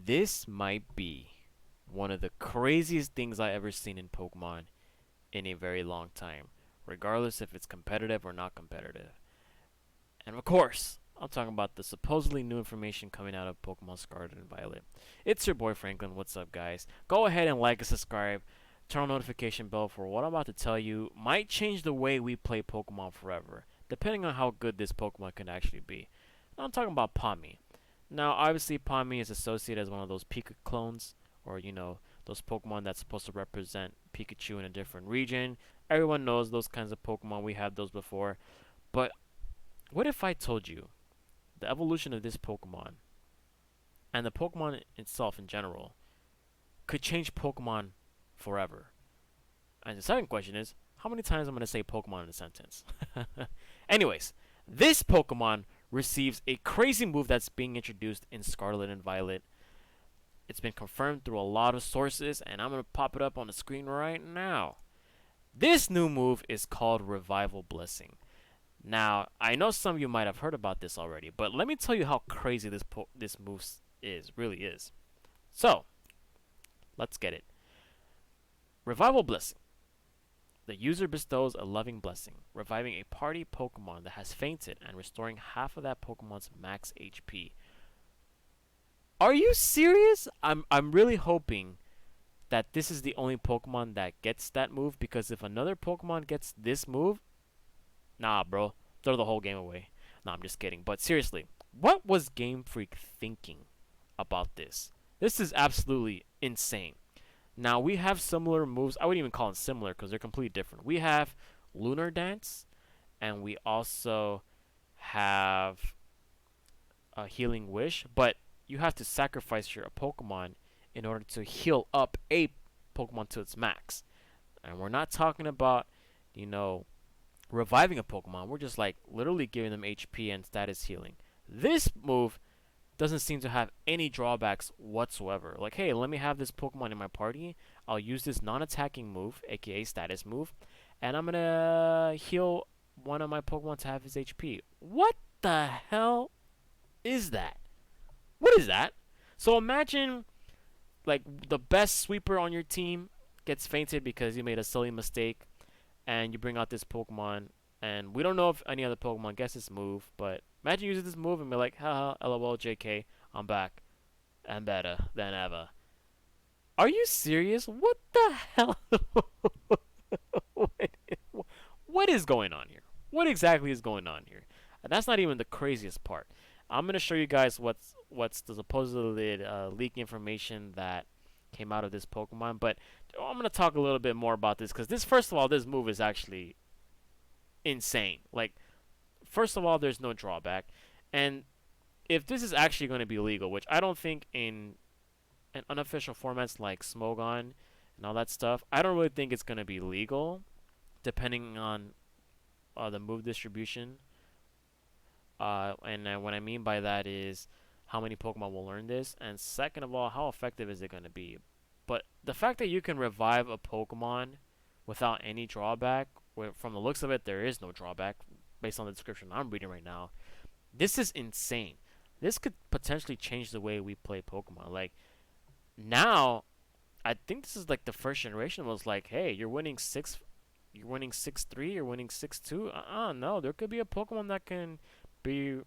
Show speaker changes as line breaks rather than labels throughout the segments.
This might be one of the craziest things I ever seen in Pokemon in a very long time, regardless if it's competitive or not competitive. And of course, I'm talking about the supposedly new information coming out of Pokemon Scarlet and Violet. It's your boy Franklin. What's up, guys? Go ahead and like and subscribe. Turn on notification bell for what I'm about to tell you might change the way we play Pokemon forever, depending on how good this Pokemon can actually be. Now, I'm talking about Pawmi. Now, obviously, Pawmi is associated as one of those Pika clones, or those Pokemon that's supposed to represent Pikachu in a different region. Everyone knows those kinds of Pokemon. We had those before. But what if I told you the evolution of this Pokemon and the Pokemon itself in general could change Pokemon forever? And the second question is, how many times I'm going to say Pokemon in a sentence? Anyways, this Pokemon receives a crazy move that's being introduced in Scarlet and Violet. It's been confirmed through a lot of sources, and I'm going to pop it up on the screen right now. This new move is called Revival Blessing. Now, I know some of you might have heard about this already, but let me tell you how crazy this move really is. So, let's get it. Revival Blessing. The user bestows a loving blessing, reviving a party Pokemon that has fainted and restoring half of that Pokemon's max HP. Are you serious? I'm really hoping that this is the only Pokemon that gets that move, because if another Pokemon gets this move, nah, bro, throw the whole game away. Nah, I'm just kidding. But seriously, what was Game Freak thinking about this? This is absolutely insane. Now, we have similar moves. I wouldn't even call them similar because they're completely different. We have Lunar Dance, and we also have a Healing Wish, but you have to sacrifice your Pokemon in order to heal up a Pokemon to its max. And we're not talking about, reviving a Pokemon. We're just like literally giving them HP and status healing. This move doesn't seem to have any drawbacks whatsoever. Like, hey, let me have this Pokemon in my party. I'll use this non-attacking move, aka status move, and I'm gonna heal one of my Pokemon to have his HP. What the hell is that? What is that? So imagine, like, the best sweeper on your team gets fainted because you made a silly mistake, and you bring out this Pokemon, and we don't know if any other Pokemon gets this move, but imagine using this move and be like, haha, lol, JK, I'm back, and better than ever. Are you serious? What the hell? What is going on here? What exactly is going on here? And that's not even the craziest part. I'm gonna show you guys what's the supposedly leaked information that came out of this Pokemon, but I'm gonna talk a little bit more about this because first of all, this move is actually insane. Like, first of all, there's no drawback, and if this is actually going to be legal, which I don't think in unofficial formats like Smogon and all that stuff, I don't really think it's going to be legal, depending on the move distribution. And what I mean by that is how many Pokemon will learn this, and second of all, how effective is it going to be? But the fact that you can revive a Pokemon without any drawback, from the looks of it, there is no drawback based on the description I'm reading right now. This is insane. This could potentially change the way we play Pokemon. Like, now, I think this is like the first generation was like, hey, you're winning 6-3, you're winning 6-2. No, there could be a Pokemon that can be,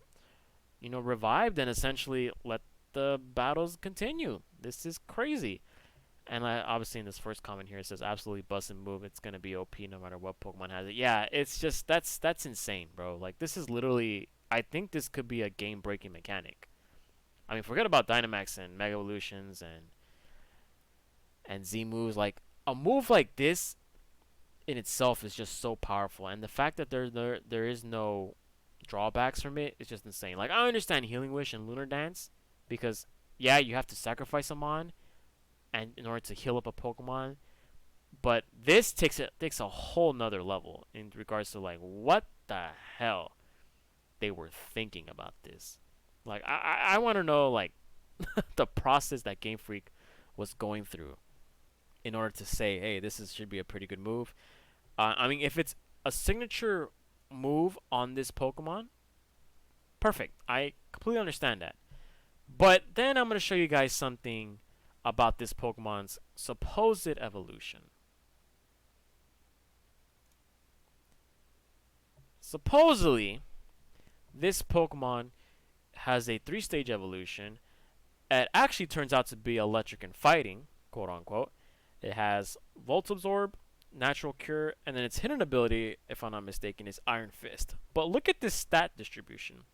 revived and essentially let the battles continue. This is crazy. And obviously in this first comment here, it says absolutely bustin' move. It's gonna be OP no matter what Pokemon has it. Yeah, it's just that's insane, bro. Like, this is literally, I think this could be a game-breaking mechanic. I mean, forget about Dynamax and Mega Evolutions and Z moves. Like, a move like this in itself is just so powerful, and the fact that there is no drawbacks from it is just insane. Like, I understand Healing Wish and Lunar Dance because, yeah, you have to sacrifice them and in order to heal up a Pokemon, but this takes a whole nother level in regards to, like, what the hell they were thinking about this. Like, I want to know, like, the process that Game Freak was going through in order to say, hey, should be a pretty good move. I mean, if it's a signature move on this Pokemon, perfect. I completely understand that. But then I'm going to show you guys something about this Pokemon's supposed evolution. Supposedly, this Pokemon has a 3-stage evolution. It actually turns out to be electric and fighting, quote unquote. It has Volt Absorb, Natural Cure, and then its hidden ability, if I'm not mistaken, is Iron Fist. But look at this stat distribution.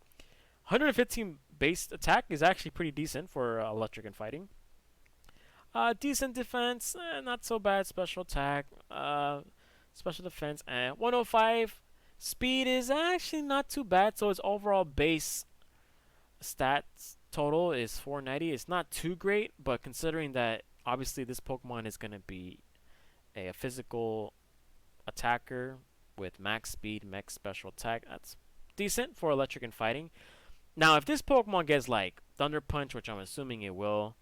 115 base attack is actually pretty decent for electric and fighting. Decent defense, not so bad. Special attack, special defense, and 105 speed is actually not too bad. So its overall base stats total is 490. It's not too great, but considering that obviously this Pokemon is going to be a physical attacker with max speed, max special attack, that's decent for electric and fighting. Now, if this Pokemon gets like Thunder Punch, which I'm assuming it will,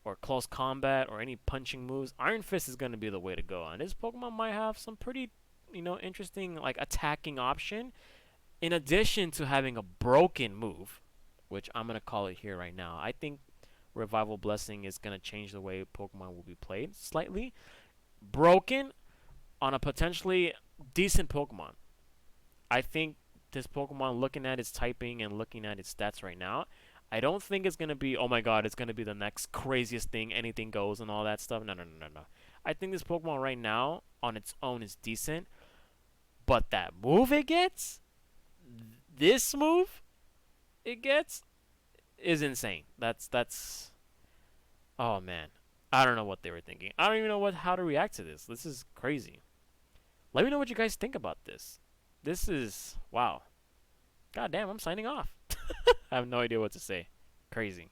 or close combat, or any punching moves, Iron Fist is going to be the way to go. And this Pokemon might have some pretty, interesting like attacking option, in addition to having a broken move, which I'm going to call it here right now. I think Revival Blessing is going to change the way Pokemon will be played slightly. Broken on a potentially decent Pokemon. I think this Pokemon, looking at its typing and looking at its stats right now, I don't think it's going to be, oh my god, it's going to be the next craziest thing, anything goes and all that stuff. No, no, no, no, no. I think this Pokemon right now, on its own, is decent. But that move it gets, this move it gets, is insane. That's oh man. I don't know what they were thinking. I don't even know how to react to this. This is crazy. Let me know what you guys think about this. This is wow. God damn, I'm signing off. I have no idea what to say. Crazy.